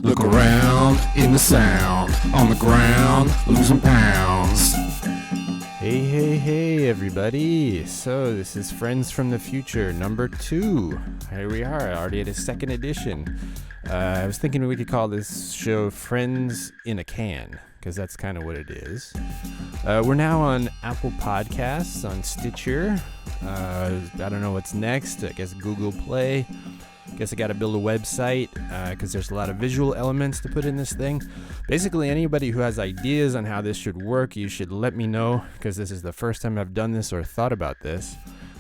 Look around in the sound, on the ground, losing pounds. Hey, everybody. So this is Friends from the Future, number 2. Here we are, already at a second edition. I was thinking we could call this show Friends in a Can, because that's kind of what it is. We're now on Apple Podcasts, on Stitcher. I don't know what's next. I guess Google Play. Guess I got to build a website because there's a lot of visual elements to put in this thing. Basically, anybody who has ideas on how this should work, you should let me know, because this is the first time I've done this or thought about this.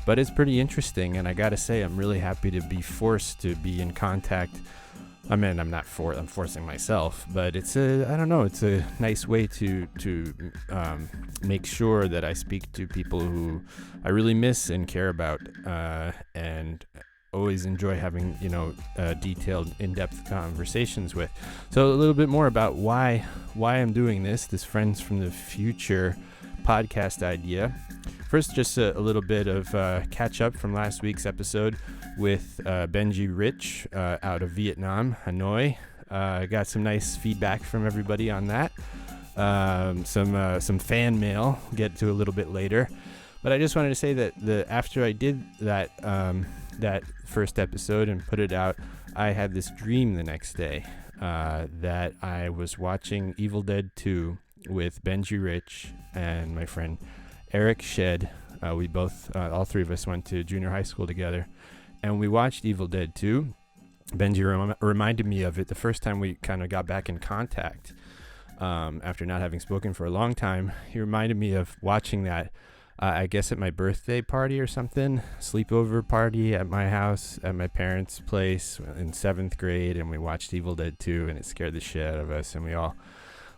But it's pretty interesting, and I got to say, I'm really happy to be forced to be in contact. I mean, I'm forcing myself, but it's it's a nice way to make sure that I speak to people who I really miss and care about, and always enjoy having, detailed, in-depth conversations with. So a little bit more about why I'm doing this Friends from the Future podcast idea. First, just a little bit of catch up from last week's episode with Benji Rich out of Vietnam, Hanoi. Got some nice feedback from everybody on that. Some fan mail, get to a little bit later. But I just wanted to say that after I did that first episode and put it out, I had this dream the next day that I was watching Evil Dead 2 with Benji Rich and my friend Eric Shed. We both, all three of us, went to junior high school together, and we watched Evil Dead 2. Benji reminded me of it the first time we kind of got back in contact after not having spoken for a long time. He reminded me of watching that, I guess at my birthday party or something, sleepover party at my house, at my parents' place in 7th grade, and we watched Evil Dead 2, and it scared the shit out of us, and we all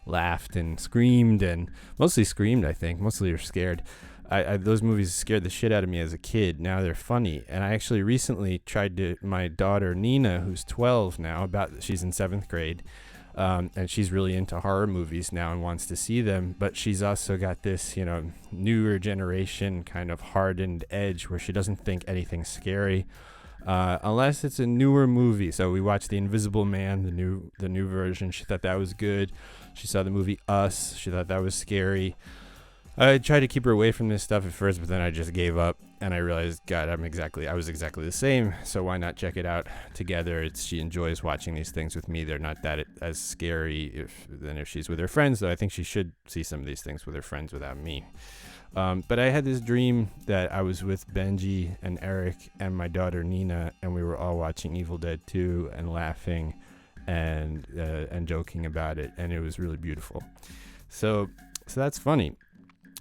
laughed and screamed, and mostly screamed, I think. Mostly were scared. Those movies scared the shit out of me as a kid. Now they're funny. And I actually recently tried to, my daughter Nina, who's 12 now, she's in 7th grade, and she's really into horror movies now and wants to see them, but she's also got this, newer generation kind of hardened edge where she doesn't think anything's scary unless it's a newer movie. So we watched The Invisible Man, the new version. She thought that was good. She saw the movie Us. She thought that was scary. I tried to keep her away from this stuff at first, but then I just gave up, and I realized, God, I was exactly the same, so why not check it out together? She enjoys watching these things with me. They're not that as scary than if she's with her friends, though I think she should see some of these things with her friends without me. But I had this dream that I was with Benji and Eric and my daughter Nina, and we were all watching Evil Dead 2 and laughing and joking about it, and it was really beautiful. So that's funny.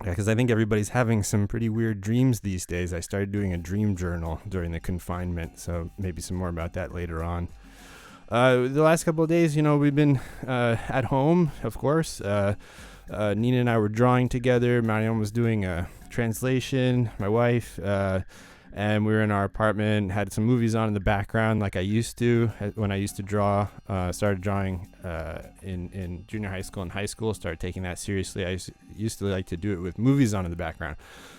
Because I think everybody's having some pretty weird dreams these days. I started doing a dream journal during the confinement, so maybe some more about that later on. The last couple of days, we've been at home, of course. Nina and I were drawing together. Mariam was doing a translation, my wife, and we were in our apartment, had some movies on in the background like I used to when I used to draw. Started drawing in junior high school and high school, started taking that seriously. I used to like to do it with movies on in the background.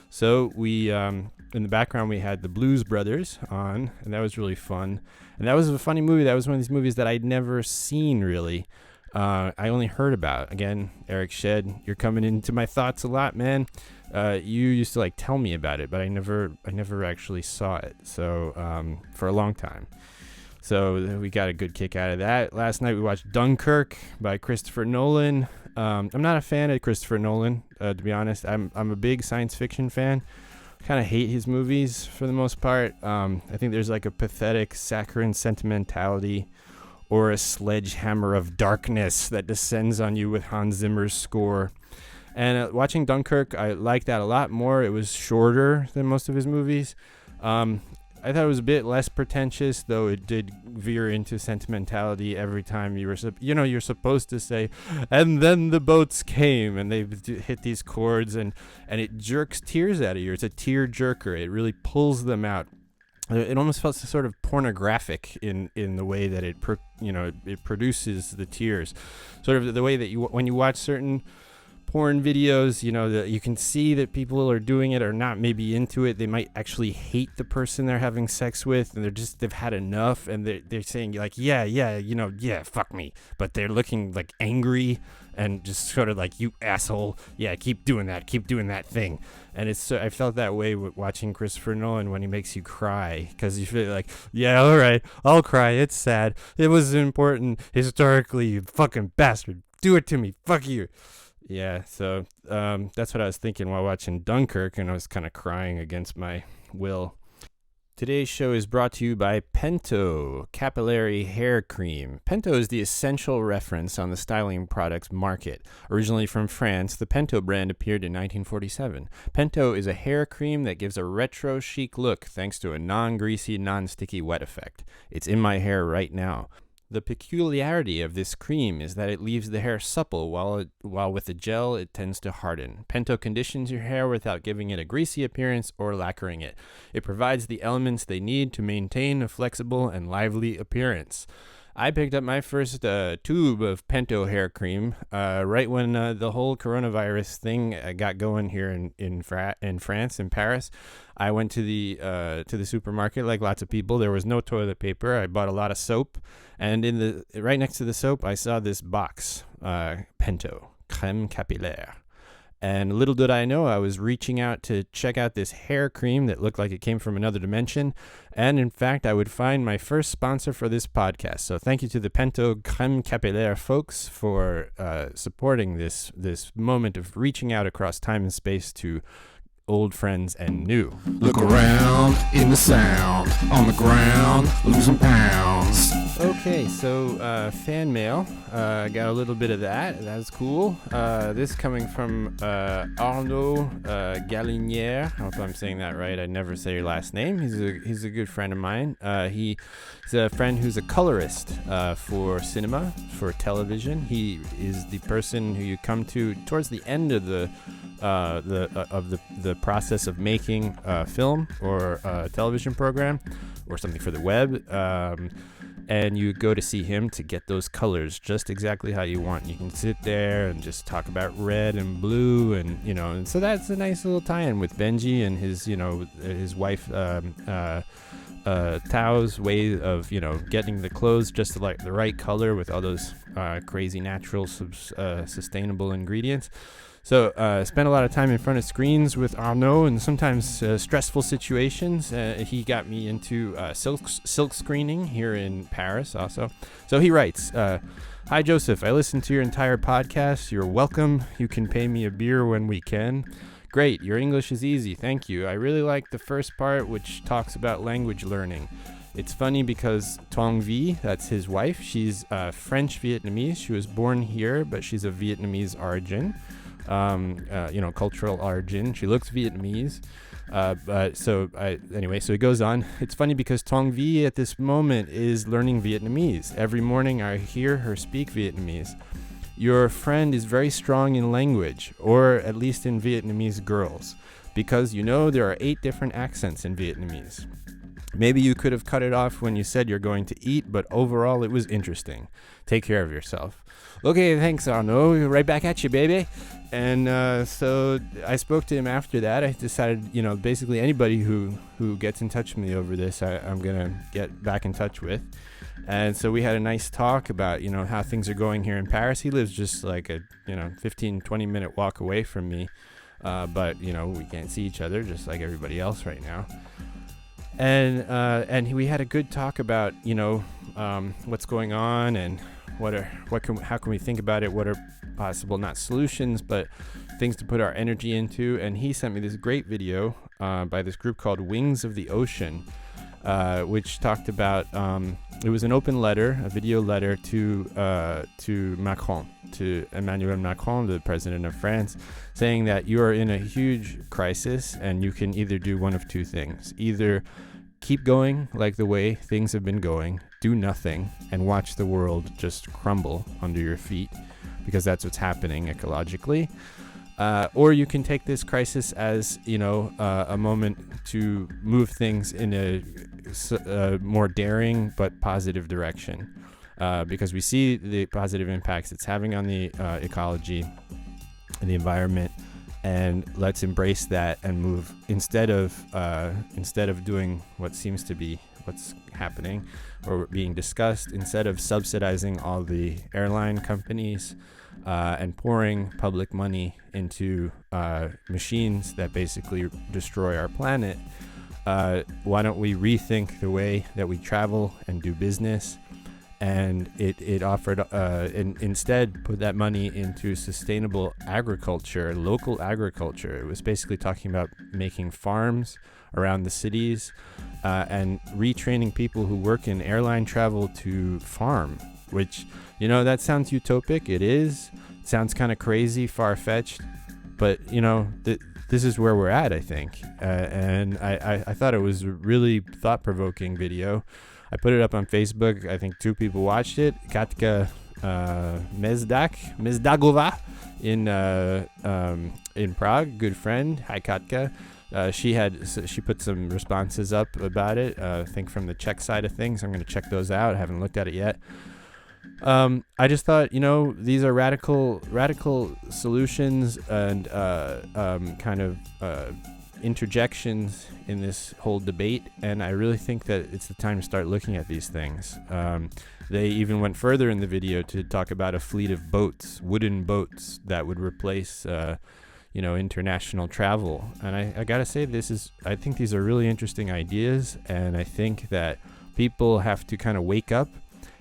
So we, in the background, we had the Blues Brothers on, and that was really fun. And that was a funny movie. That was one of these movies that I'd never seen, really. I only heard about. Again, Eric Shed, you're coming into my thoughts a lot, man. You used to tell me about it, but I never actually saw it. So for a long time. So we got a good kick out of that. Last night we watched Dunkirk by Christopher Nolan. I'm not a fan of Christopher Nolan, to be honest. I'm a big science fiction fan. Kind of hate his movies for the most part. I think there's a pathetic, saccharine sentimentality, or a sledgehammer of darkness that descends on you with Hans Zimmer's score. And watching Dunkirk, I liked that a lot more. It was shorter than most of his movies. I thought it was a bit less pretentious, though it did veer into sentimentality every time you're supposed to say, and then the boats came, and they hit these chords, and it jerks tears out of you. It's a tear jerker. It really pulls them out. It almost felt sort of pornographic in the way that it produces the tears. Sort of the way that when you watch certain porn videos, that you can see that people are doing it or not maybe into it. They might actually hate the person they're having sex with, and they've had enough, and they're saying like, yeah, fuck me. But they're looking like angry and just sort of like, you asshole. Yeah, keep doing that thing. And I felt that way with watching Christopher Nolan when he makes you cry, because you feel like, yeah, all right, I'll cry. It's sad. It was important historically, you fucking bastard. Do it to me. Fuck you. Yeah, so that's what I was thinking while watching Dunkirk, and I was kind of crying against my will. Today's show is brought to you by Pento Capillary Hair Cream. Pento is the essential reference on the styling products market. Originally from France, the Pento brand appeared in 1947. Pento is a hair cream that gives a retro chic look thanks to a non-greasy, non-sticky wet effect. It's in my hair right now. The peculiarity of this cream is that it leaves the hair supple, while with the gel it tends to harden. Pento conditions your hair without giving it a greasy appearance or lacquering it. It provides the elements they need to maintain a flexible and lively appearance. I picked up my first tube of Pento hair cream right when the whole coronavirus thing got going here in France, in Paris. I went to the supermarket like lots of people. There was no toilet paper. I bought a lot of soap, and right next to the soap, I saw this box, Pento Crème Capillaire. And little did I know, I was reaching out to check out this hair cream that looked like it came from another dimension. And in fact, I would find my first sponsor for this podcast. So thank you to the Pento Crème Capillaire folks for supporting this moment of reaching out across time and space to old friends and new. Look around in the sound, on the ground, losing pounds. Okay, so fan mail. Got a little bit of that. That's cool. This coming from Arnaud Galinière. I hope I'm saying that right. I never say your last name. He's a good friend of mine. He's a friend who's a colorist for cinema, for television. He is the person who you come to towards the end of the process of making a film or a television program or something for the web. And you go to see him to get those colors just exactly how you want. You can sit there and just talk about red and blue, and so that's a nice little tie-in with Benji and his wife Tao's way of getting the clothes just like the right color with all those crazy natural sustainable ingredients. So spent a lot of time in front of screens with Arnaud, and sometimes stressful situations. He got me into silk screening here in Paris also. So he writes, Hi Joseph, I listened to your entire podcast. You're welcome. You can pay me a beer when we can. Great, your English is easy, thank you. I really like the first part, which talks about language learning. It's funny because Tuong Vi, that's his wife, she's French Vietnamese. She was born here, but she's of Vietnamese origin. Cultural origin. She looks Vietnamese. So he goes on. It's funny because Tuong Vi at this moment is learning Vietnamese. Every morning I hear her speak Vietnamese. Your friend is very strong in language, or at least in Vietnamese girls, because there are 8 different accents in Vietnamese. Maybe you could have cut it off when you said you're going to eat, but overall it was interesting. Take care of yourself. Okay, thanks Arnaud. Right back at you, baby. And so I spoke to him after that. I decided, basically anybody who gets in touch with me over this, I'm going to get back in touch with. And so we had a nice talk about, how things are going here in Paris. He lives just like a, 15, 20-minute walk away from me. But, we can't see each other just like everybody else right now. And we had a good talk about, what's going on and how can we think about it? What are possible, not solutions, but things to put our energy into? And he sent me this great video by this group called Wings of the Ocean, which talked about, it was an open letter, a video letter to Macron, to Emmanuel Macron, the president of France, saying that you are in a huge crisis and you can either do one of two things. Either keep going like the way things have been going, do nothing, and watch the world just crumble under your feet, because that's what's happening ecologically. Or you can take this crisis as, a moment to move things in a more daring but positive direction, because we see the positive impacts it's having on the ecology. the environment, and let's embrace that and move instead of doing what seems to be what's happening or being discussed, instead of subsidizing all the airline companies and pouring public money into machines that basically destroy our planet. Why don't we rethink the way that we travel and do business? And it offered and instead put that money into sustainable agriculture, local agriculture. It was basically talking about making farms around the cities and retraining people who work in airline travel to farm, which, that sounds utopic. It is. It sounds kind of crazy, far-fetched, but, this is where we're at, I think. And I thought it was a really thought-provoking video. I put it up on Facebook. I think 2 people watched it. Katka Mezdagova in Prague, good friend. Hi, Katka. She put some responses up about it. I think from the Czech side of things. I'm going to check those out. I haven't looked at it yet. I just thought, these are radical solutions and kind of interjections in this whole debate, and I really think that it's the time to start looking at these things. They even went further in the video to talk about a fleet of boats, wooden boats, that would replace international travel. And I gotta say, I think these are really interesting ideas, and I think that people have to kind of wake up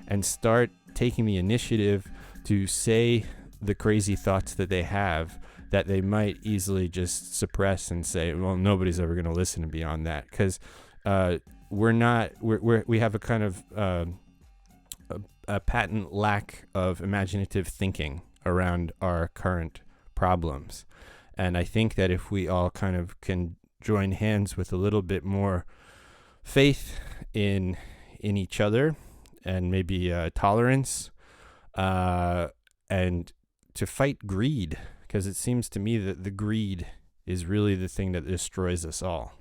and start taking the initiative to say the crazy thoughts that they have, that they might easily just suppress and say, well, nobody's ever going to listen to beyond that, because we have a kind of a patent lack of imaginative thinking around our current problems. And I think that if we all kind of can join hands with a little bit more faith in each other, and maybe tolerance, and to fight greed, because it seems to me that the greed is really the thing that destroys us all.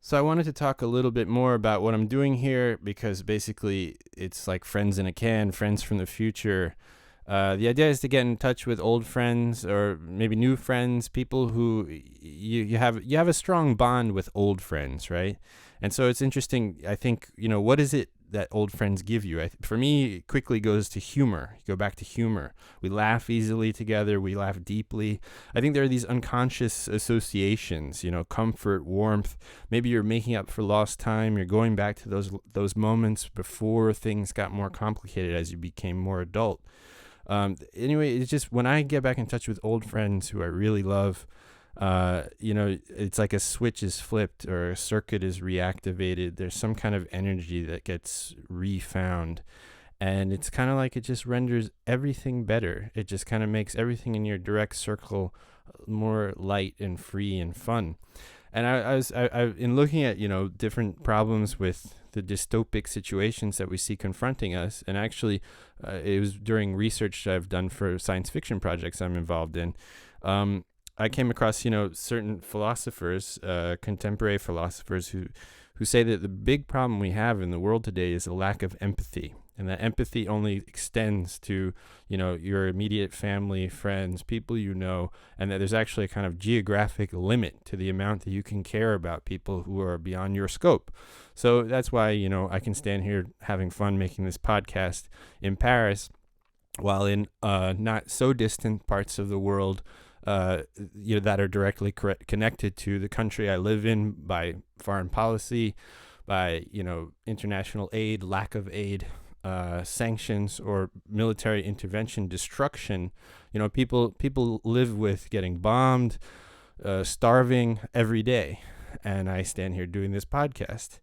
So I wanted to talk a little bit more about what I'm doing here, because basically it's like friends in a can, friends from the future. The idea is to get in touch with old friends, or maybe new friends, people who you have a strong bond with old friends, right? And so it's interesting, I think, what is it that old friends give you? For me, it quickly goes to humor. You go back to humor. We laugh easily together. We laugh deeply. I think there are these unconscious associations, comfort, warmth. Maybe you're making up for lost time. You're going back to those moments before things got more complicated as you became more adult. Anyway, it's just when I get back in touch with old friends who I really love, it's like a switch is flipped or a circuit is reactivated. There's some kind of energy that gets refound, and it's kind of like it just renders everything better. It just kind of makes everything in your direct circle more light and free and fun. And I in looking at, different problems with the dystopic situations that we see confronting us, and actually it was during research I've done for science fiction projects I'm involved in, I came across, certain philosophers, contemporary philosophers who say that the big problem we have in the world today is a lack of empathy. And that empathy only extends to, your immediate family, friends, people and that there's actually a kind of geographic limit to the amount that you can care about people who are beyond your scope. So that's why, I can stand here having fun making this podcast in Paris, while in not so distant parts of the world, that are directly connected to the country I live in by foreign policy, by, international aid, lack of aid, sanctions, or military intervention, destruction. People live with getting bombed, starving every day. And I stand here doing this podcast.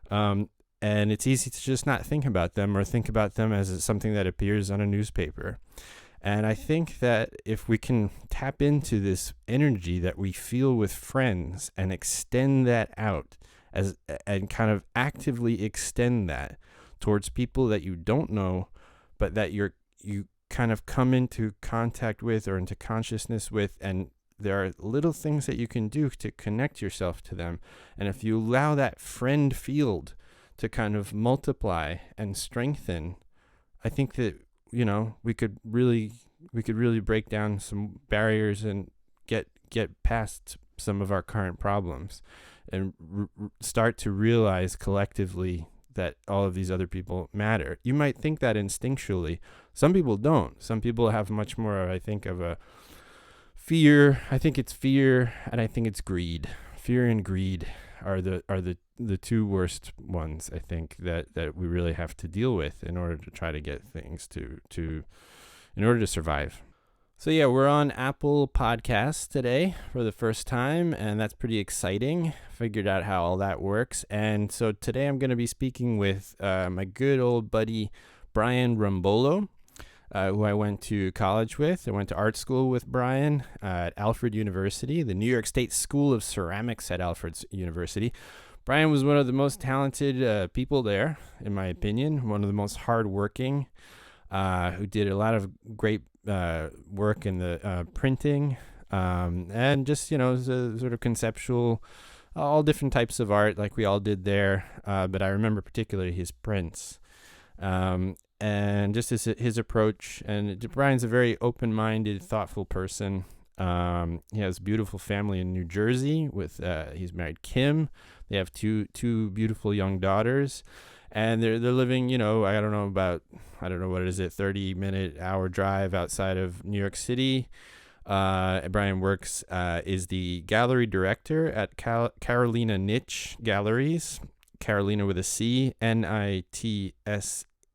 And it's easy to just not think about them, or think about them as something that appears on a newspaper. And I think that if we can tap into this energy that we feel with friends and extend that out and kind of actively extend that towards people that you don't know, but that you kind of come into contact with or into consciousness with, and there are little things that you can do to connect yourself to them. And if you allow that friend field to kind of multiply and strengthen, I think that we could really really break down some barriers and get past some of our current problems, and start to realize collectively that all of these other people matter. You might think that instinctually. Some people don't. Some people have much more, I think, of a fear. I think it's fear, and I think it's greed. Fear and greed are the two worst ones, I think, that we really have to deal with in order to try to get things in order to survive. So yeah, we're on Apple Podcasts today for the first time, and that's pretty exciting. Figured out how all that works. And so today I'm going to be speaking with my good old buddy, Brian Rumbolo, who I went to college with. I went to art school with Brian at Alfred University, the New York State School of Ceramics at Alfred University. Brian was one of the most talented people there, in my opinion, one of the most hardworking, who did a lot of great work in the printing, and just, the sort of conceptual, all different types of art like we all did there. But I remember particularly his prints, and just his approach. And Brian's a very open-minded, thoughtful person. He has a beautiful family in New Jersey with, he's married Kim. They have two beautiful young daughters. And they're living, I don't know what is it, 30-minute hour drive outside of New York City. Brian works, is the gallery director at Carolina Niche Galleries, Carolina with a C,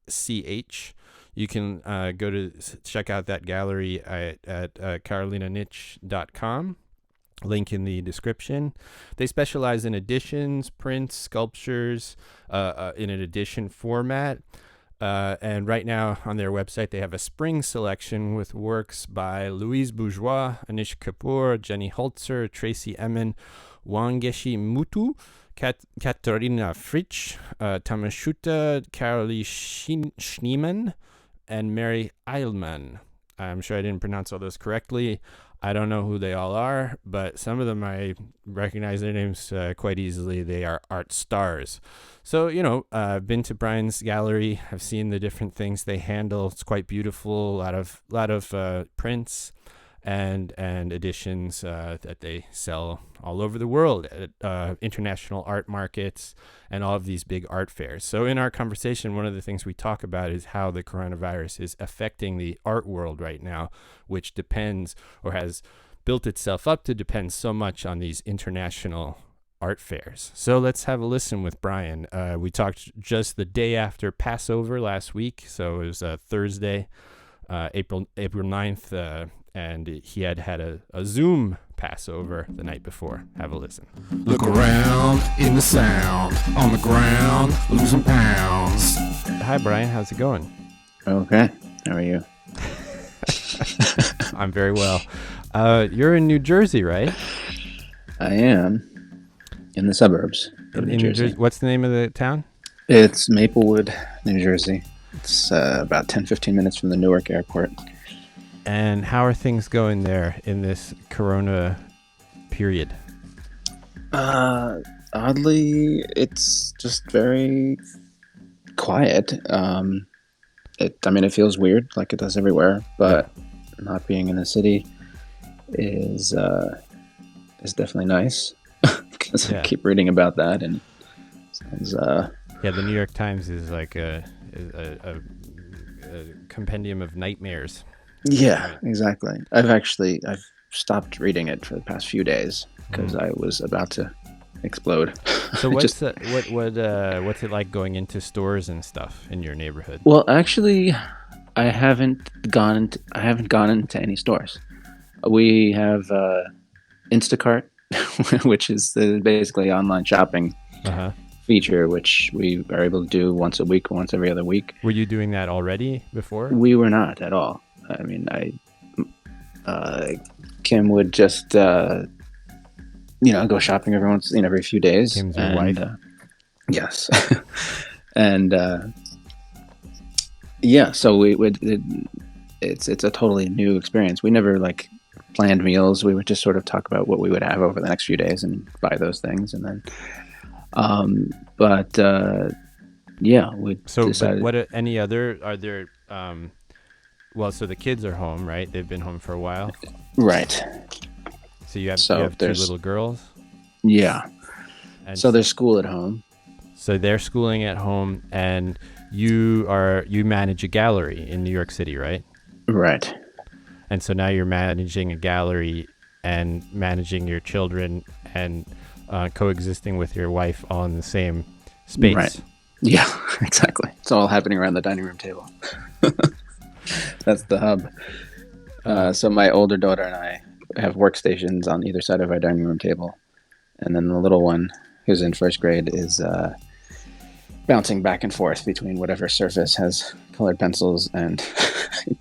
Nitsch. You can go to check out that gallery at carolinaniche.com. Link in the description. They specialize in editions, prints, sculptures, in an edition format. And right now on their website, they have a spring selection with works by Louise Bourgeois, Anish Kapoor, Jenny Holzer, Tracy Emin, Wangeshi Mutu, Katarina Fritsch, Tamashuta, Carolee Schneeman, and Mary Eilman. I'm sure I didn't pronounce all those correctly. I don't know who they all are, but some of them I recognize their names quite easily. They are art stars. So, I've been to Brian's gallery. I've seen the different things they handle. It's quite beautiful. A lot of prints and editions that they sell all over the world at international art markets and all of these big art fairs. So in our conversation, one of the things we talk about is how the coronavirus is affecting the art world right now, which depends, or has built itself up to depend so much on these international art fairs. So let's have a listen with Brian. We talked just the day after Passover last week. So it was Thursday, April 9th, and he had a Zoom Passover the night before. Have a listen. Look around in the sound, on the ground, losing pounds. Hi, Brian. How's it going? Okay. How are you? I'm very well. You're in New Jersey, right? I am in the suburbs of New Jersey. What's the name of the town? It's Maplewood, New Jersey. It's about 10-15 minutes from the Newark airport. And how are things going there in this corona period? Oddly, it's just very quiet. It feels weird, like it does everywhere, but not being in the city is definitely nice, because I keep reading about that, and sounds, the New York Times is like a compendium of nightmares. Yeah, exactly. I've stopped reading it for the past few days because I was about to explode. So what's it like going into stores and stuff in your neighborhood? Well, actually, I haven't gone into any stores. We have Instacart, which is basically online shopping feature, which we are able to do once a week or once every other week. Were you doing that already before? We were not at all. I mean, Kim would just, go shopping every few days. Kim's your wife? Yes. And, so it's a totally new experience. We never planned meals. We would just sort of talk about what we would have over the next few days and buy those things. And then, we decided. But what are there well, so the kids are home, right? They've been home for a while. Right. So you So have two there's little girls, yeah. and So there's school at home. so they're schooling at home, and you manage a gallery in New York City, right? Right. And so now you're managing a gallery and managing your children and coexisting with your wife all in the same space. Right. Yeah, exactly. It's all happening around the dining room table. That's the hub. So my older daughter and I have workstations on either side of our dining room table. And then the little one, who's in first grade, is bouncing back and forth between whatever surface has colored pencils and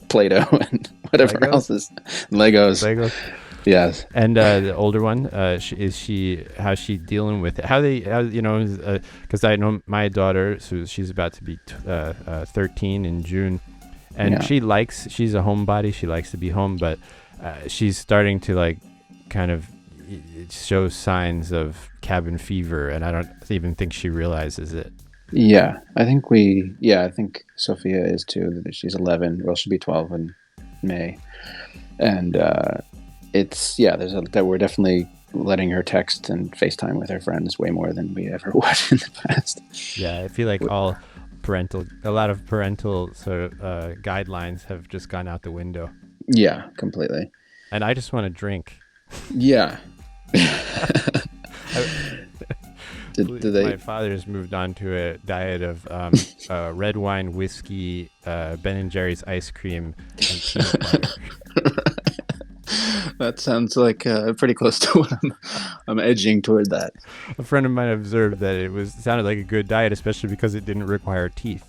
Play-Doh and whatever Legos? else is Legos. Legos. Yes. And the older one, how's she dealing with it? Because I know my daughter, so she's about to be 13 in June, and Yeah. she's a homebody. She likes to be home, but she's starting to like kind of show signs of cabin fever, and I don't even think she realizes it. Yeah, I think Sophia is too. She's 11. Well, she'll be 12 in May, and that we're definitely letting her text and FaceTime with her friends way more than we ever would in the past. Yeah, I feel like a lot of parental sort of guidelines have just gone out the window. Yeah, completely. And I just want to drink. Yeah. My father's moved on to a diet of red wine, whiskey, Ben and Jerry's ice cream, and peanut butter. That sounds like pretty close to what I'm edging toward that. A friend of mine observed that it sounded like a good diet, especially because it didn't require teeth.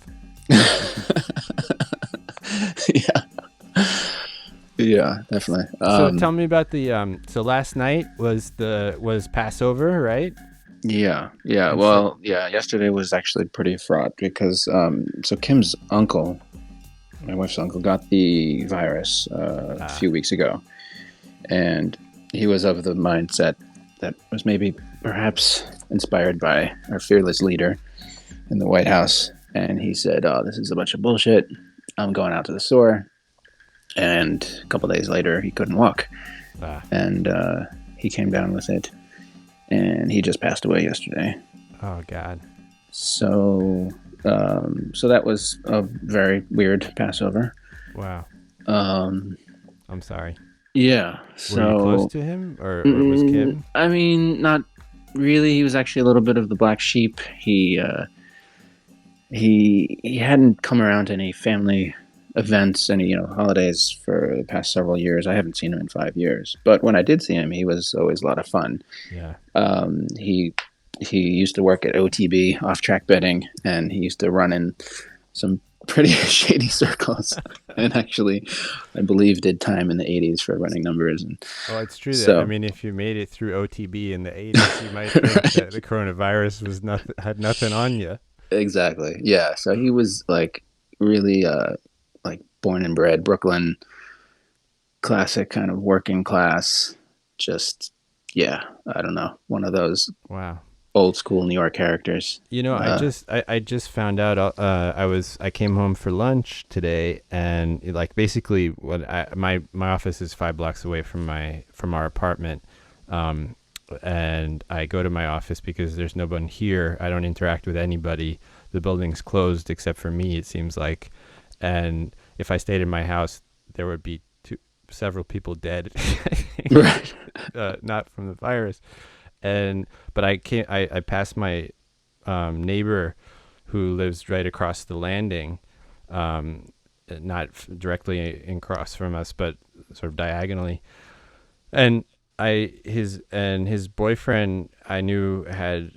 Yeah, definitely. So tell me about the. So last night was Passover, right? Yeah. Well, yeah. Yesterday was actually pretty fraught because so Kim's uncle, my wife's uncle, got the virus a few weeks ago, and he was of the mindset that was maybe perhaps inspired by our fearless leader in the White House, and he said, "Oh, this is a bunch of bullshit. I'm going out to the store." And a couple days later, he couldn't walk, and he came down with it. And he just passed away yesterday. Oh God! So that was a very weird Passover. Wow. I'm sorry. Yeah. Were you close to him, or was Kim? I mean, not really. He was actually a little bit of the black sheep. He hadn't come around to any family events, any holidays for the past several years. I haven't seen him in 5 years, but when I did see him, he was always a lot of fun. Yeah. He used to work at OTB, off track betting, and he used to run in some pretty shady circles, and actually, I believe, did time in the 80s for running numbers. And well, it's true that if you made it through OTB in the 80s, you might think that the coronavirus had nothing on you. Exactly. Yeah. So he was like really like born and bred Brooklyn, classic kind of working class. Just I don't know, one of those old school New York characters. I just found out. I came home for lunch today, and like basically my office is 5 blocks away from our apartment. And I go to my office because there's no one here. I don't interact with anybody. The building's closed except for me, it seems like. And if I stayed in my house, there would be several people dead, Right. Not from the virus. But I passed my neighbor who lives right across the landing, not directly across from us, but sort of diagonally. And his boyfriend I knew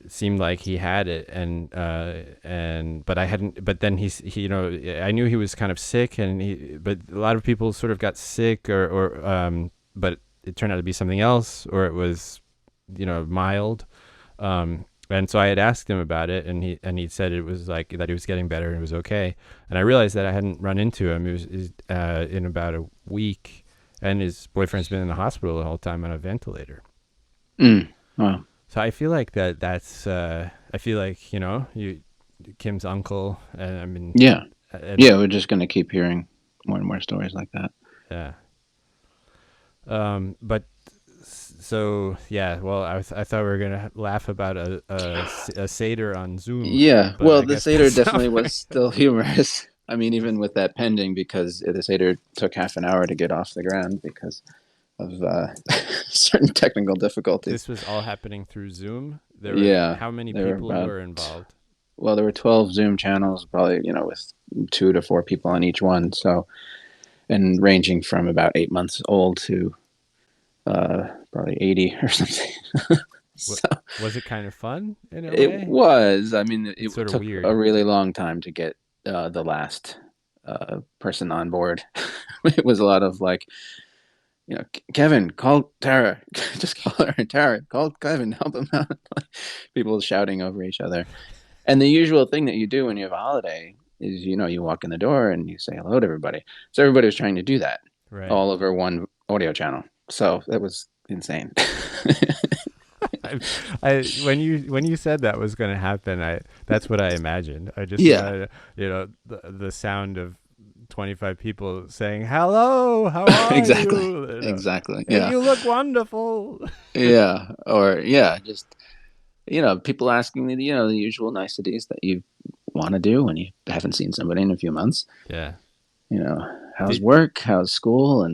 seemed like he had it, but I hadn't. But then I knew he was kind of sick, but a lot of people sort of got sick, but it turned out to be something else, or it was, mild. And so I had asked him about it, and he said it was like that he was getting better and it was okay. And I realized that I hadn't run into him. It was in about a week. And his boyfriend's been in the hospital the whole time on a ventilator. Wow. So I feel like that's. I feel like Kim's uncle, and I mean. Yeah. We're just gonna keep hearing more and more stories like that. Yeah. But so yeah. Well, I thought we were gonna laugh about a seder on Zoom, Yeah, but well, I the guess Seder that's not definitely very. was still humorous. I mean, even with that pending, because the Seder took half an hour to get off the ground because of certain technical difficulties. This was all happening through Zoom. There were Yeah, how many there were people about were involved? well, there were 12 Zoom channels, probably with 2 to 4 people on each one. So, and ranging from about 8 months old to probably 80 or something. What So was it kind of fun in a it way? was. I mean, It's it sort of took weird. a really long time to get the last person on board. It was a lot of like, Kevin, call Tara. Just call her. Tara, call Kevin, help him out. People shouting over each other. And the usual thing that you do when you have a holiday is, you walk in the door and you say hello to everybody. So everybody was trying to do that Right. all over one audio channel. So that was insane. When you said that was going to happen, that's what I imagined. I just Yeah, imagined, the sound of 25 people saying hello, how are exactly. you? Exactly. And Yeah. you look wonderful. Yeah. Or, yeah, just, people asking the usual niceties that you want to do when you haven't seen somebody in a few months. Yeah. How's Did work? How's school?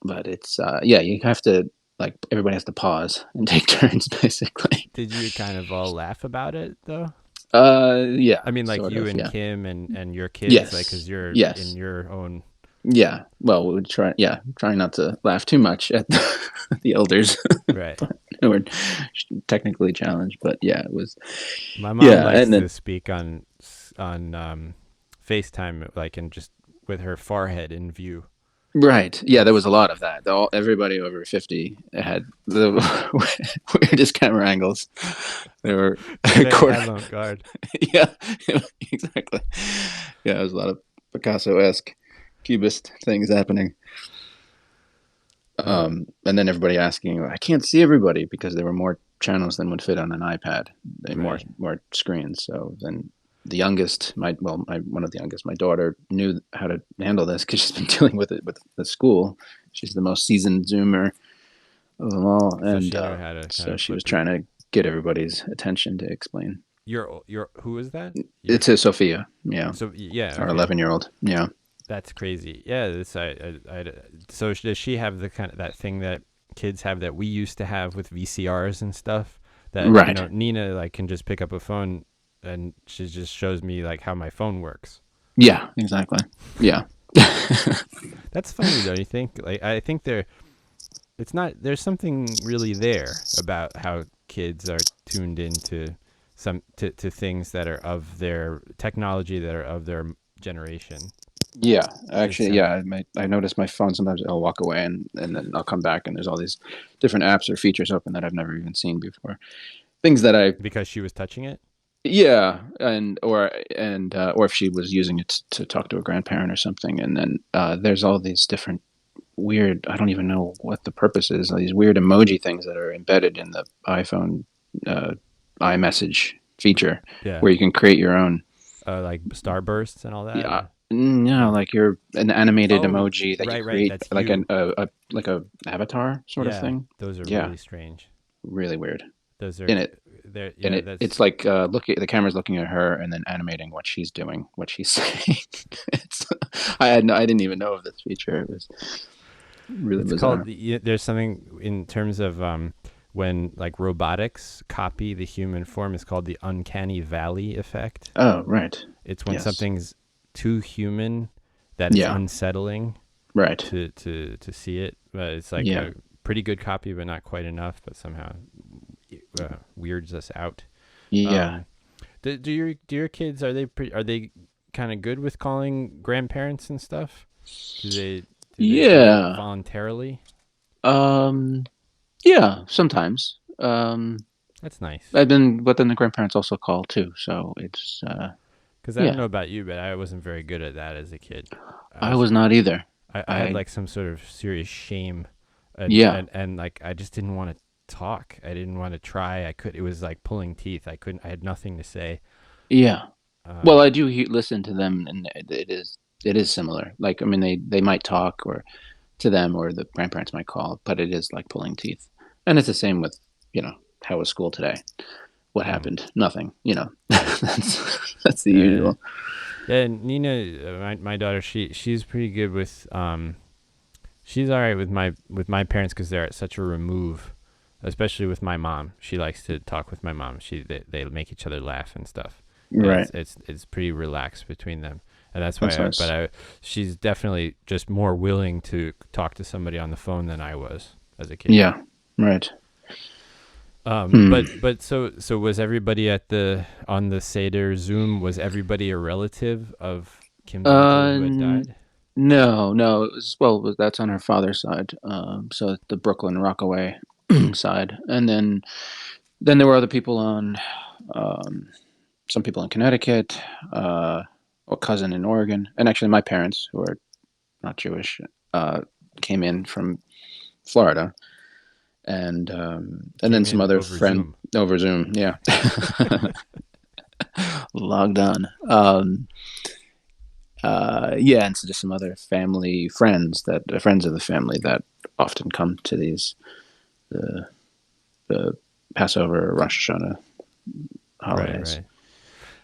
But it's, yeah, you have to, like, everybody has to pause and take turns, basically. did you kind of all laugh about it though? Yeah, I mean, like sort you of. and Yeah. Kim and your kids, like, Yes. because you're in Yes. your own. Yeah. Well, we would try. Yeah, trying not to laugh too much at the elders Right. who were technically challenged. But yeah, it was. My mom Yeah, likes and to then speak on FaceTime, like, and just with her forehead in view. right. Yeah, there It's was a lot of that. Everybody over 50 had the weirdest camera angles. They were very quarter. avant-garde. Yeah, exactly. Yeah, there was a lot of Picasso-esque cubist things happening. Um, And then everybody asking, I can't see everybody because there were more channels than would fit on an iPad. More right. more screens. So then the youngest, one of the youngest, my daughter knew how to handle this because she's been dealing with it with the school. She's the most seasoned Zoomer of them all, So and she knew how to kind so of she was flip it. trying to get everybody's attention to explain. Your who is that? Your It's a Sophia, yeah, so yeah, our okay. 11-year-old, yeah, That's crazy. Yeah, this so does she have the kind of that thing that kids have that we used to have with VCRs and stuff? That right, Nina like can just pick up a phone and she just shows me like how my phone works. yeah, exactly, yeah, That's funny, don't you think? Like I think it's not there's something really there about how kids are tuned into to things that are of their technology that are of their generation. yeah. Just Actually, some yeah, I notice my phone sometimes I'll walk away and then I'll come back and there's all these different apps or features open that I've never even seen before. Things that I because she was touching it. Yeah, or if she was using it to talk to a grandparent or something, and then there's all these different weird. I don't even know what the purpose is. All these weird emoji things that are embedded in the iPhone uh, iMessage feature, Yeah. where you can create your own. Like starbursts and all that. Yeah, no, Or like you're an animated oh, emoji that you right, create, that's like you. like a avatar sort of Yeah, thing. those are Yeah, really strange. really weird. Those are In it, they're and yeah. it's That's like the camera's looking at her and then animating what she's doing, what she's saying. it's, I didn't even know of this feature. It was really it's called. bizarre. There's something in terms of when like robotics copy the human form is called the uncanny valley effect. Oh, right. It's when Yes. something's too human that it's Yeah. unsettling Right. to see it. But it's like Yeah. a pretty good copy, but not quite enough. But somehow weirds us out. Yeah. Um, do your kids are they kind of good with calling grandparents and stuff? Do they do it Yeah. voluntarily? Um. Yeah. Sometimes. That's nice. But then the grandparents also call too. So it's. Because I don't Yeah. know about you, but I wasn't very good at that as a kid. I I was was not either. I had I. like some sort of serious shame, Yeah. and like I just didn't want to talk. I didn't want to try. It was like pulling teeth. I couldn't. I had nothing to say. Yeah. Well, Um, I do listen to them, and it is. it is similar. Like, I mean, they might talk or to them, or the grandparents might call, but it is like pulling teeth. And it's the same with, how was school today? What Mm. happened? Nothing. That's the Uh, usual. yeah, Nina, my daughter, she's pretty good with she's all right with my parents because they're at such a remove, especially with my mom. She likes to talk with my mom. They make each other laugh and stuff, and Right. it's pretty relaxed between them, and that's That's why. nice. She's definitely just more willing to talk to somebody on the phone than I was as a kid. Yeah. Right. Hmm. But was everybody on the Seder Zoom? Was everybody a relative of Kim's uncle who had died? No, no. That's on her father's side. So the Brooklyn Rockaway side, and then there were other people on, um, some people in Connecticut, a cousin in Oregon, and actually my parents, who are not Jewish, uh, came in from Florida, and then Came some in other over friend Zoom. over Zoom. Yeah, logged on. Yeah, and so just some other family friends of the family that often come to these the the Passover, Rosh Hashanah Right, holidays. right.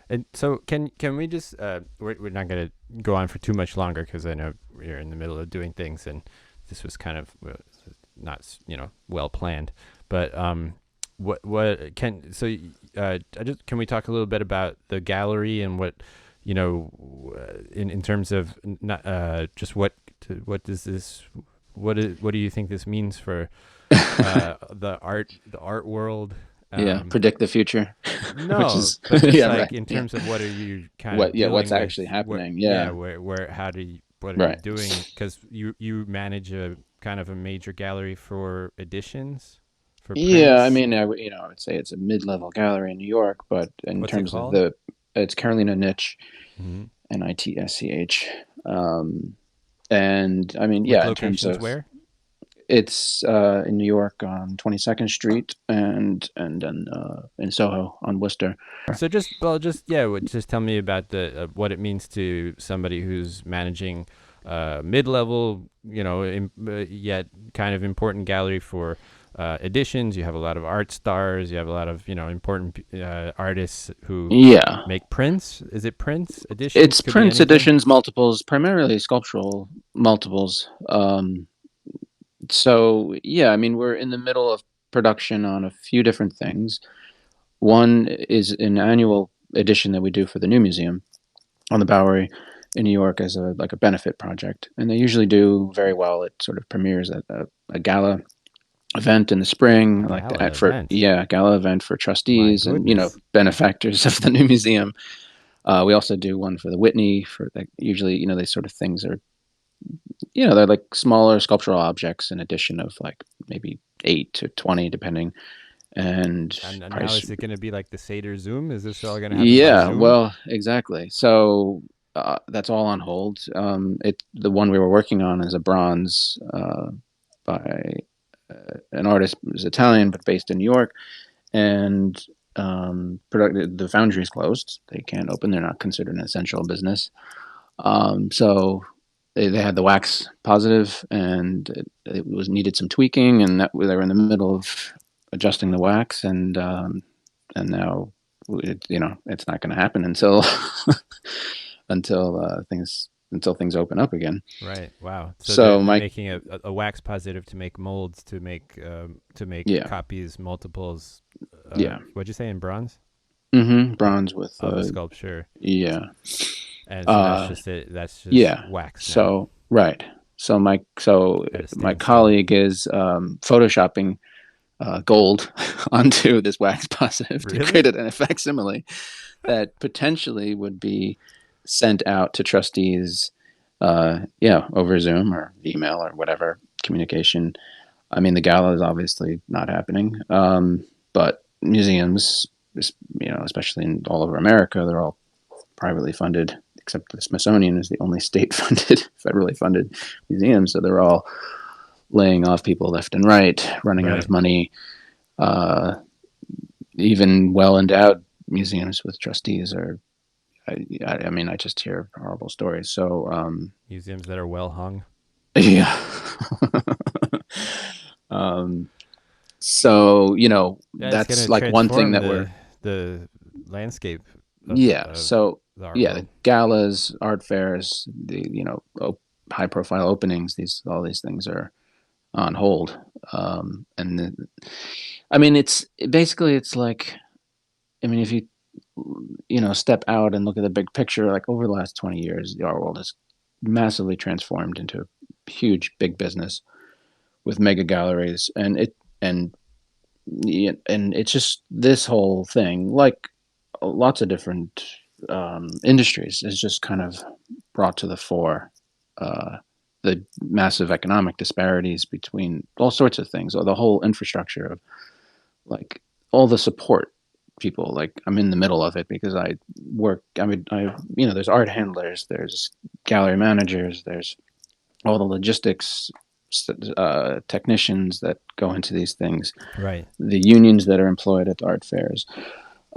And so can we just we're not going to go on for too much longer because I know we're in the middle of doing things and this was kind of not well planned, but what can so I just can we talk a little bit about the gallery and what in terms of not just what does this what do you think this means for the art world? Yeah, um predict the future, which no, is but just yeah, like right. in Yeah, terms of what are you kind of what's dealing with? actually Where, happening? yeah, Yeah, where how do you, what are you right. doing? Because you manage a kind of a major gallery for editions, for Yeah, I prints. mean, I would say it's a mid-level gallery in New York, but in What's it terms of called? it's Carolina Niche, Mm-hmm. Nitsch. And I mean, With yeah, in terms locations of where? it's in New York on 22nd Street, and then in Soho on Worcester. So just yeah, just tell me about the what it means to somebody who's managing mid-level, yet kind of important gallery for editions. You have a lot of art stars. You have a lot of important artists who Yeah, make prints. Is it prints? Editions it's could be prints, anything. editions, multiples, primarily sculptural multiples. So yeah, I mean, we're in the middle of production on a few different things. One is an annual edition that we do for the new museum on the Bowery in New York as a benefit project, and they usually do very well. It sort of premieres at a gala event in the spring, like Gala that for event. yeah, gala event for My trustees and goodness. benefactors of the new museum. We also do one for the Whitney for like usually they sort of things are they're like smaller sculptural objects, an addition of like maybe 8 to 20 depending, and And now price. is it going to be like the Seder Zoom? Is this all going to happen by Yeah, Zoom? well, exactly. So that's all on hold. The one we were working on is a bronze by an artist who's Italian but based in New York, and the foundry is closed. They can't open. They're not considered an essential business. So they had the wax positive, and it was needed some tweaking, and that they were in the middle of adjusting the wax, and now it's not going to happen until until things open up again. Right. Wow. So So they're my making a wax positive to make molds to make yeah, copies multiples. yeah, What'd you say in bronze of bronze with of a sculpture? yeah, And so that's uh, just it. That's just yeah. wax now So right. So at a my standstill. colleague is photoshopping gold onto this wax positive to Really? create an facsimile that potentially would be sent out to trustees, over Zoom or email or whatever communication. I mean, the gala is obviously not happening, but museums, especially in all over America, they're all privately funded, except the Smithsonian is the only state-funded, federally funded museum. So they're all laying off people left and right, running out of Right. money. Uh, Even well endowed museums with trustees are I mean, I just hear horrible stories. So, Museums that are well hung. yeah. um, so, Yeah, it's going that's to like one thing transform that we're, the landscape yeah. of So, the art yeah, the world. galas, art fairs, the, high profile openings, all these things are on hold. And I mean, basically, it's like, I mean, if you, step out and look at the big picture, like over the last 20 years, the art world has massively transformed into a huge, big business with mega galleries. And, yeah, and it's just this whole thing, like lots of different industries, is just kind of brought to the fore the massive economic disparities between all sorts of things, or the whole infrastructure of like all the support people. Like I'm in the middle of it because I work. I mean, there's art handlers, there's gallery managers, there's all the logistics technicians that go into these things, Right. the unions that are employed at the art fairs.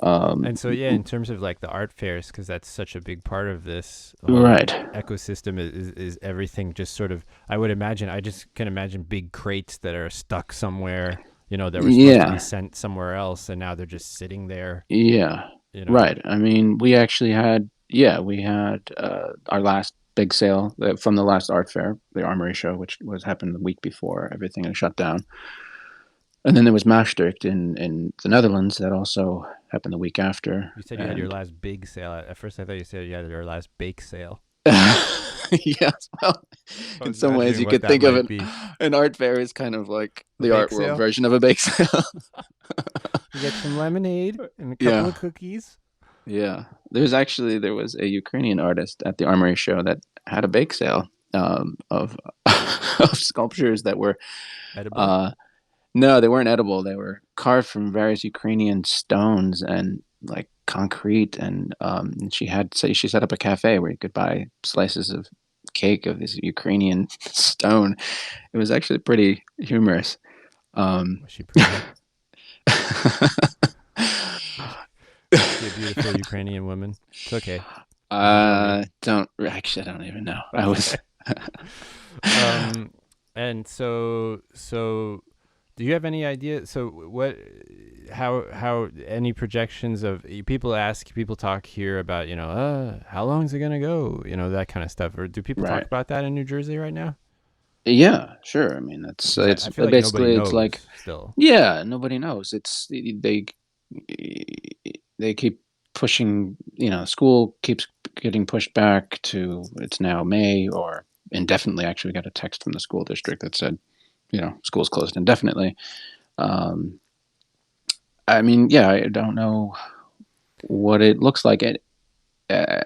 And so, yeah, in terms of like the art fairs, because that's such a big part of this whole Right. ecosystem, is everything just sort of, I would imagine, I just can imagine big crates that are stuck somewhere, that were supposed to be Yeah. sent somewhere else, and now they're just sitting there, Yeah. you know. Right. I mean, we had our last big sale from the last art fair, the Armory show, which was happened the week before everything had shut down. And then there was Maastricht in the Netherlands that also happened the week after. You said you had your And last big sale. At first, I thought you said you had your last bake sale. yes, well, I in was some ways imagining you what could that think of might it. be. An art fair is kind of like A the bake art world sale? version of a bake sale. You get some lemonade and a couple Yeah. of cookies. Yeah, there was a Ukrainian artist at the Armory show that had a bake sale of of sculptures that were Edible? uh, no, they weren't edible. They were carved from various Ukrainian stones and like concrete. And she set up a cafe where you could buy slices of cake of this Ukrainian stone. It was actually pretty humorous. Um, Was she pretty? Was she a beautiful Ukrainian woman? It's okay. You can tell me. don't actually, I don't even know. I was Okay. Um, and so, do you have any idea? So, how any projections of people talk here about, how long is it gonna go? That kind of stuff. Or do people talk right. about that in New Jersey right now? Yeah, sure. I mean, Because it's I feel like nobody basically it's knows like still. yeah, nobody knows. They keep pushing. School keeps getting pushed back to it's now May or indefinitely. Actually, we got a text from the school district that said school's closed indefinitely. Um, I mean, yeah, I don't know what it looks like. I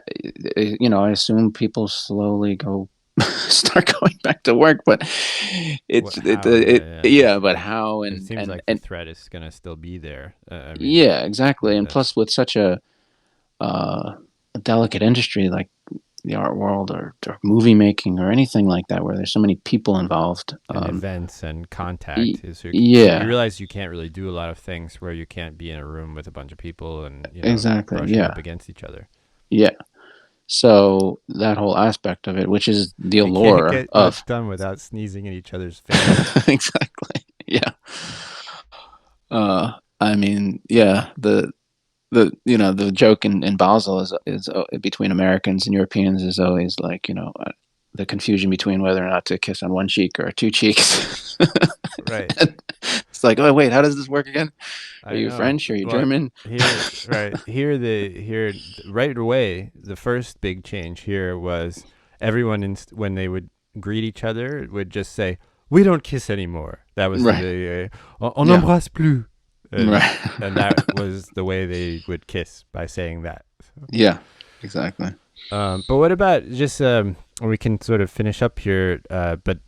assume people slowly go start going back to work, but What? How? Yeah, yeah. yeah, but how It seems like the and threat is gonna still be there. I mean, yeah, exactly. And that's plus, with such a delicate industry like the art world or movie making or anything like that, where there's so many people involved. and events and Y- contact is you yeah, realize you can't really do a lot of things where you can't be in a room with a bunch of people and exactly. brushing up Yeah, against each other. yeah. So that whole aspect of it, which is the You can't allure get of much done without sneezing in each other's face. exactly. Yeah. I mean, yeah. The joke in Basel is between Americans and Europeans is always like the confusion between whether or not to kiss on one cheek or two cheeks. Right. It's like, oh wait, how does this work again? Are I you know. French? Are you Well, German? here right away. The first big change here was everyone when they would greet each other would just say, "We don't kiss anymore." That was Right. "On Yeah. n'embrasse plus," and Right. and that was the way they would kiss, by saying that. Yeah. Exactly. But what about just we can sort of finish up here, but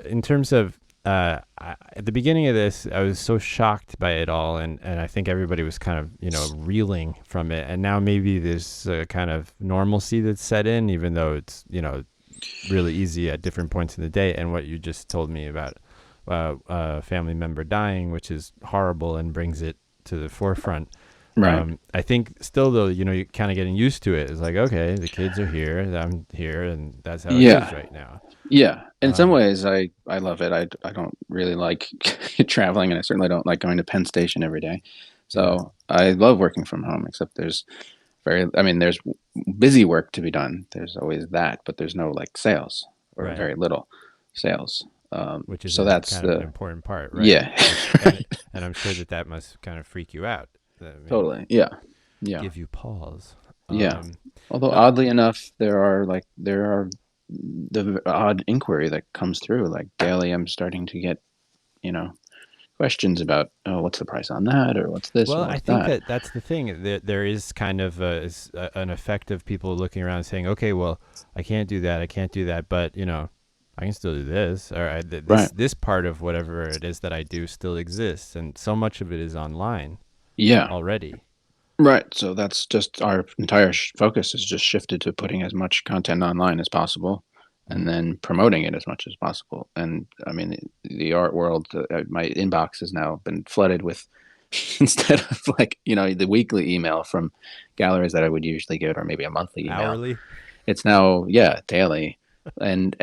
in terms of at the beginning of this, I was so shocked by it all, and I think everybody was kind of reeling from it, and now maybe there's a kind of normalcy that's set in, even though it's really easy at different points in the day. And what you just told me about a family member dying, which is horrible and brings it to the forefront. Right. I think still though, you're kind of getting used to it. It's like, okay, the kids are here, I'm here, and that's how it is Yeah. right now. Yeah. In some Um, ways, I love it. I don't really like traveling, and I certainly don't like going to Penn Station every day. yeah, So I love working from home, except I mean, there's busy work to be done. There's always that, but there's no like sales or right. very little sales. Which is So a that's kind of an the, important part, right? yeah, Which and I'm sure that must kind of freak you out. I mean, totally. Yeah. Yeah. give you pause. Yeah. Um, Although but oddly enough, there are the odd inquiry that comes through. Like daily, I'm starting to get, you know, questions about, oh, what's the price on that, or what's this, well, or I what's think that. that that's the thing. There is kind of an effect of people looking around and saying, okay, well, I can't do that, I can't do that, but I can still do this, or Right. this part of whatever it is that I do still exists, and so much of it is online Yeah. already. Right. So that's just our entire focus is just shifted to putting as much content online as possible and Mm. then promoting it as much as possible. And I mean, the art world, my inbox has now been flooded with, instead of like, the weekly email from galleries that I would usually get, or maybe a monthly email, Hourly. it's now, yeah, daily. And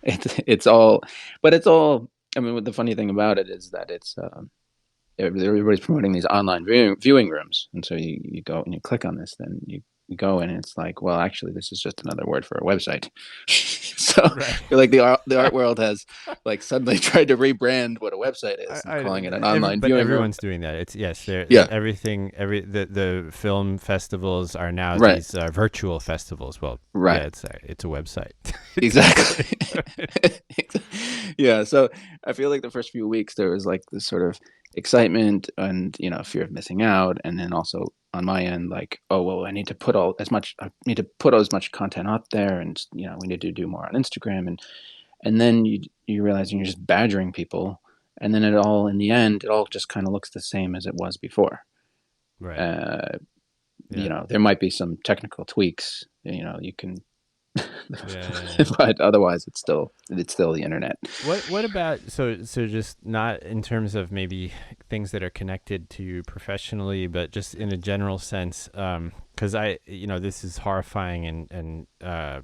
it's all, but it's all, I mean, what the funny thing about it is that everybody's promoting these online viewing rooms, and so you go and you click on this, then you go in, and it's like, well, actually, this is just another word for a website. So Right. I feel like the art world has like suddenly tried to rebrand what a website is and calling it an online But viewing room. everyone's doing that. It's yes, Yeah, the film festivals are now right, these virtual festivals. Well, yeah, right, it's a website. exactly. Yeah, so I feel like the first few weeks there was like this sort of excitement and fear of missing out, and then also on my end like, oh well, I need to put as much content up there, and we need to do more on Instagram, and then you realize you're just badgering people, and then in the end it all just kind of looks the same as it was before. Right. uh, Yeah. there might be some technical tweaks, you can Yeah. Yeah. Yeah. but otherwise it's still the internet. What about so just not in terms of maybe things that are connected to you professionally, but just in a general sense, because this is horrifying and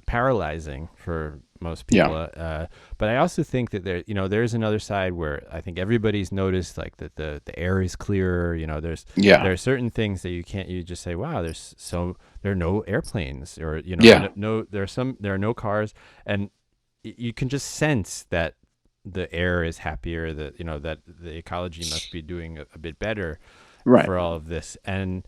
paralyzing for most Yeah. people. But I also think that there's another side where I think everybody's noticed like that the air is clearer. Yeah. There are certain things that you just say, wow, there are no airplanes, or Yeah. no there are no cars, and you can just sense that the air is happier, that that the ecology must be doing a bit better Right. for all of this. And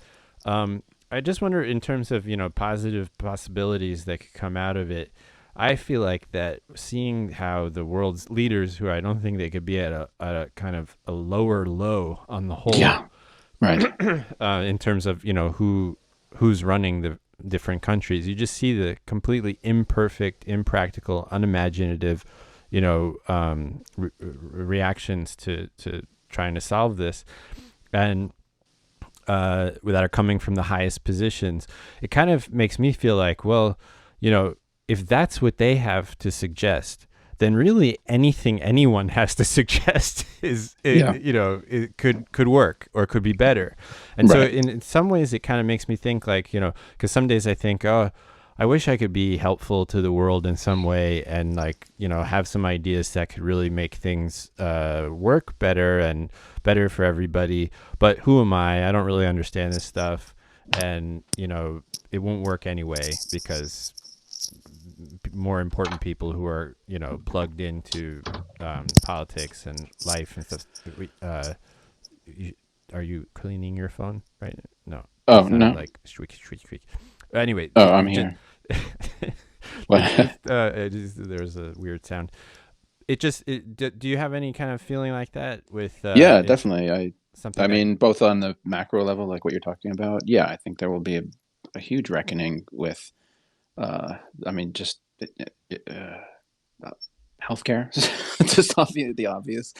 I just wonder, in terms of positive possibilities that could come out of it, I feel like that seeing how the world's leaders, who I don't think they could be at a kind of a lower low on the whole, Yeah. Right. in terms of who's running the different countries. You just see the completely imperfect, impractical, unimaginative, reactions to trying to solve this, and that are coming from the highest positions. It kind of makes me feel like, well, if that's what they have to suggest, then really anything anyone has to suggest Yeah. it could work or could be better. And so Right. in some ways it kind of makes me think like, because some days I think, oh, I wish I could be helpful to the world in some way, and like, have some ideas that could really make things work better and better for everybody. But who am I? I don't really understand this stuff. And, it won't work anyway, because more important people who are plugged into politics and life and stuff. Are you cleaning your phone right? No, Oh it sounded no. like shriek shriek shriek. Anyway, Oh, I'm just here. What? there was a weird sound. Do you have any kind of feeling like that with Yeah, definitely. I something that mean, both on the macro level, like what you're talking about. Yeah, I think there will be a huge reckoning with. I mean, just uh, healthcare. Just the obvious.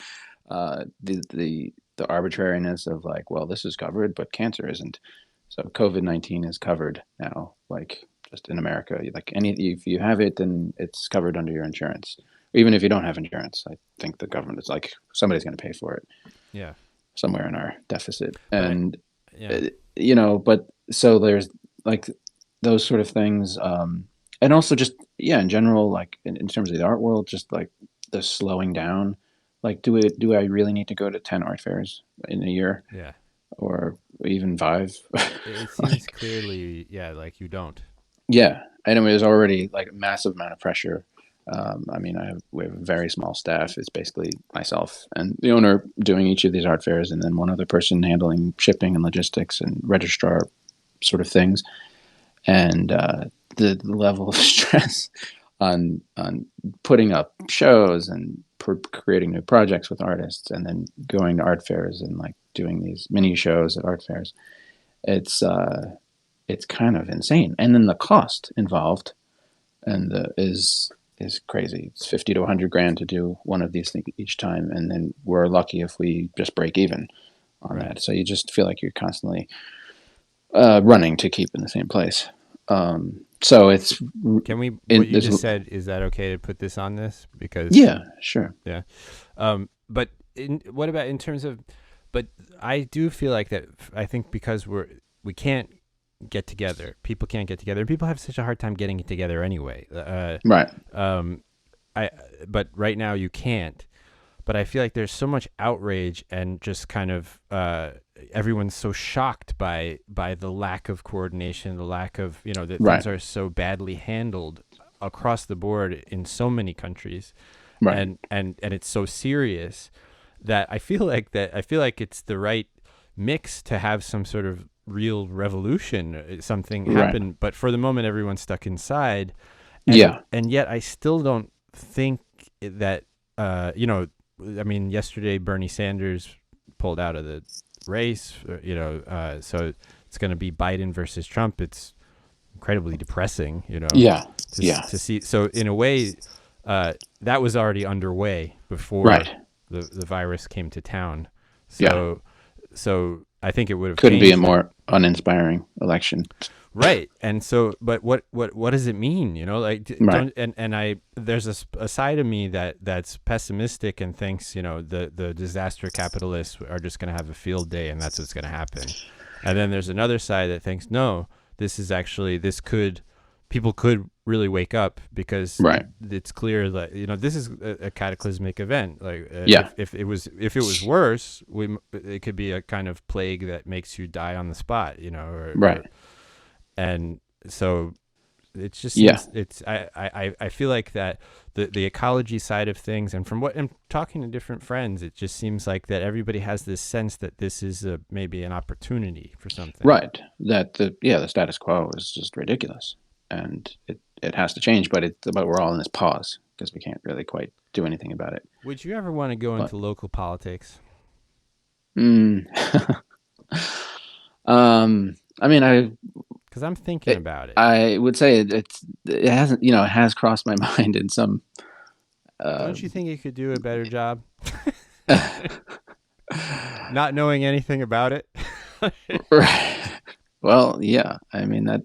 The arbitrariness of like, well, this is covered, but cancer isn't. So COVID-19 is covered now, like just in America. Like if you have it, then it's covered under your insurance. Even if you don't have insurance, I think the government is like somebody's going to pay for it yeah, somewhere in our deficit. but I And yeah but so there's like those sort of things, and also just yeah, in general, like in terms of the art world, just like the slowing down. Like, do I really need to go to 10 art fairs in a year, Yeah. or even five? It seems Like, clearly, yeah, like you don't. yeah, I know there's already like a massive amount of pressure. I mean, we have a very small staff. It's basically myself and the owner doing each of these art fairs, and then one other person handling shipping and logistics and registrar sort of things. And the level of stress on putting up shows and creating new projects with artists, and then going to art fairs and like doing these mini shows at art fairs. It's it's kind of insane, and then the cost involved and is crazy. It's 50 to 100 grand to do one of these things each time, and then we're lucky if we just break even on Right. that. So you just feel like you're constantly running to keep in the same place. So it's Can we, what it, you there's just said, is that okay to put this on this? Because, yeah, sure, yeah. But what about in terms of, but I do feel like that, I think because we can't get together, people can't get together, and people have such a hard time getting together anyway. right, Um, but right now you can't. But I feel like there's so much outrage and just kind of everyone's so shocked by the lack of coordination, the lack of that right, things are so badly handled across the board in so many countries, right, and it's so serious that I feel like it's the right mix to have some sort of real revolution, something right, happen. But for the moment, everyone's stuck inside, and yeah, and yet I still don't think that I mean, yesterday Bernie Sanders pulled out of the race, so it's going to be Biden versus Trump. It's incredibly depressing, yeah, yeah, to see. So in a way, that was already underway before right, the virus came to town. yeah. So I think it would have Couldn't be a changed. more uninspiring election. Right. And so, but what does it mean? Like, Right, don't, and there's a side of me that's pessimistic and thinks, the disaster capitalists are just going to have a field day and that's what's going to happen. And then there's another side that thinks, no, people could really wake up because right, it's clear that, this is a cataclysmic event. Like, yeah, if it was worse, it could be a kind of plague that makes you die on the spot, right, and so it just yeah, seems I feel like that the ecology side of things, and from what I'm talking to different friends, it just seems like that everybody has this sense that this is maybe an opportunity for something. right. That the status quo is just ridiculous, and it has to change. But we're all in this pause because we can't really quite do anything about it. Would you ever want to go But into local politics? mm, I mean, Because I'm thinking about it. I would say it hasn't it has crossed my mind in some. Don't you think you could do a better job? Not knowing anything about it. Right. Well, yeah. I mean that.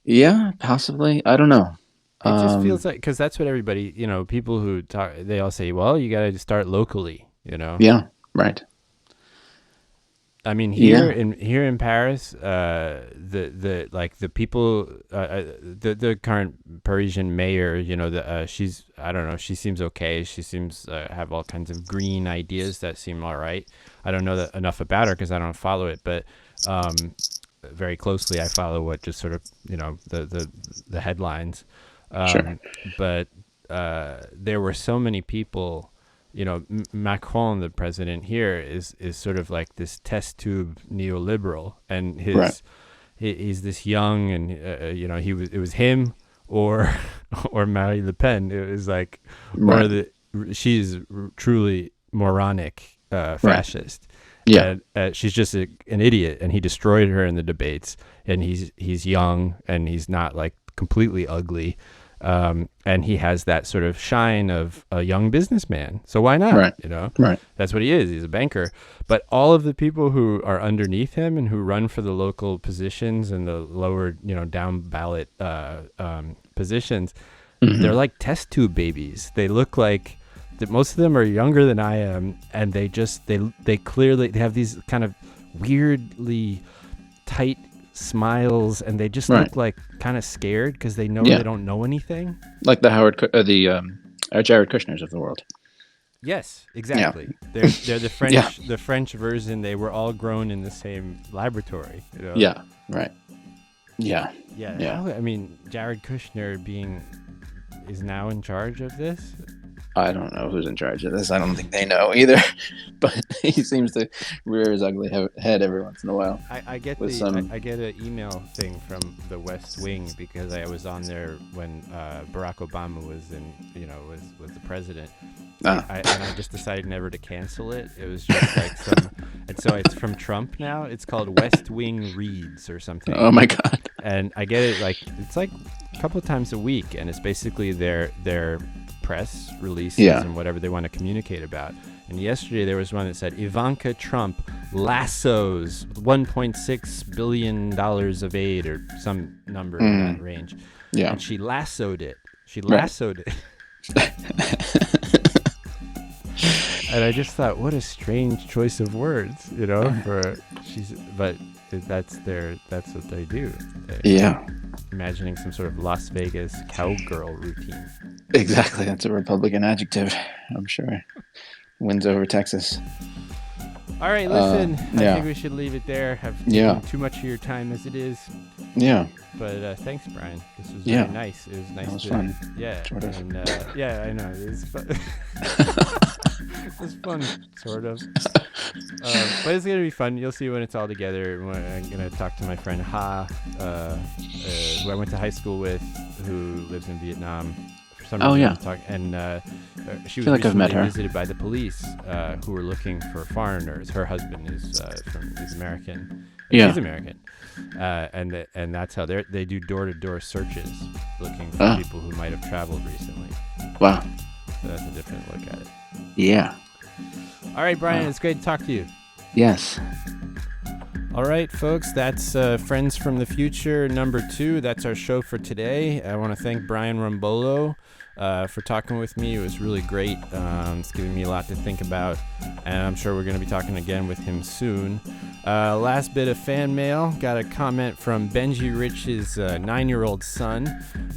Yeah, possibly. I don't know. It just feels like, because that's what everybody, people who talk, they all say, well, you got to start locally. Yeah. Right. I mean, Yeah. here in Paris, the people, the current Parisian mayor, she's, I don't know, she seems okay. She seems have all kinds of green ideas that seem all right. I don't know enough about her because I don't follow it, but very closely I follow what just sort of the headlines. Sure. But there were so many people. Macron, the president here, is sort of like this test tube neoliberal, and Right. he's this young, and it was him or or Marie Le Pen. It was like, Right. she's truly moronic fascist. Yeah. And she's just an idiot, and he destroyed her in the debates. And he's young, and he's not like completely ugly. And he has that sort of shine of a young businessman. So why not? Right. Right. That's what he is. He's a banker. But all of the people who are underneath him and who run for the local positions and the lower, down ballot positions, they're like test tube babies. They look like that. Most of them are younger than I am, and they clearly have these kind of weirdly tight smiles, and they just Right. look like kind of scared because they know Yeah. they don't know anything. Like the Jared Kushners of the world. Yes, exactly. They're the French Yeah. the French version. They were all grown in the same laboratory. You know? Yeah. Right. Yeah. Yeah. Yeah. I mean, Jared Kushner is now in charge of this. I don't know who's in charge of this. I don't think they know either. But he seems to rear his ugly head every once in a while. I get With I get an email thing from the West Wing because I was on there when Barack Obama was was the president. And I just decided never to cancel it. It was just like and so it's from Trump now. It's called West Wing Reads or something. Oh my God. And I get it it's like a couple of times a week, and it's basically their press releases and whatever they want to communicate about. And yesterday there was one that said Ivanka Trump lassos $1.6 billion of aid or some number in that range. Yeah. And she lassoed it. And I just thought, what a strange choice of words, but that's what they do. Imagining some sort of Las Vegas cowgirl routine. Exactly. That's a Republican adjective, I'm sure. Wins over Texas. All right, listen. I think we should leave it there. I've taken too much of your time as it is. Yeah. But thanks, Brian. This was very nice. It was nice. That was fun. Yeah. Sort of. And, I know. It was fun. It was fun, sort of. But it's going to be fun. You'll see when it's all together. I'm going to talk to my friend Ha, who I went to high school with, who lives in Vietnam. For some reason, and she was recently visited by the police, who were looking for foreigners. Her husband is American. He's American, and that's how they do door-to-door searches, looking for people who might have traveled recently. Wow. So that's a different look at it. Yeah. All right, Brian, it's great to talk to you. Yes. All right, folks, that's Friends from the Future #2. That's our show for today. I want to thank Brian Rumbolo for talking with me. It was really great. It's giving me a lot to think about, and I'm sure we're going to be talking again with him soon. Last bit of fan mail. Got a comment from Benji Rich's 9-year-old son.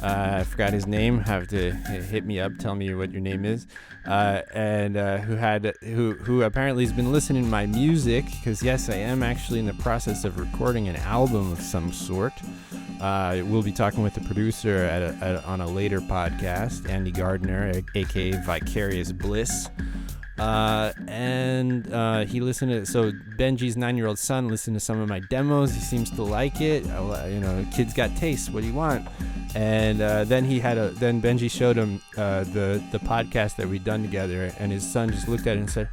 I forgot his name. Have to hit me up, tell me what your name is. And who apparently has been listening to my music, because yes, I am actually in the process of recording an album of some sort. We'll be talking with the producer on a later podcast, Andy Gardner, aka Vicarious Bliss. And he listened to, so Benji's 9-year-old son listened to some of my demos. He seems to like it. Kids got taste. What do you want? And then Benji showed him the podcast that we'd done together, and his son just looked at it and said,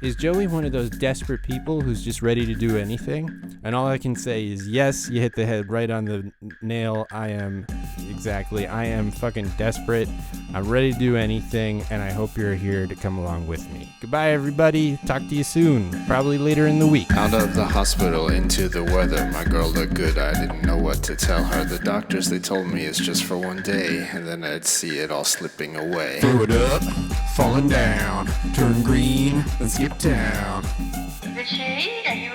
is Joey one of those desperate people who's just ready to do anything? And all I can say is, yes, you hit the head right on the nail. I am fucking desperate. I'm ready to do anything, and I hope you're here to come along with me. Goodbye, everybody. Talk to you soon, probably later in the week. Out of the hospital into the weather, my girl looked good. I didn't know what to tell her. The doctors, they told me it's just for one day, and then I'd see it all slipping away. Throw it up, falling down, turn green, then skip town. Richie, are you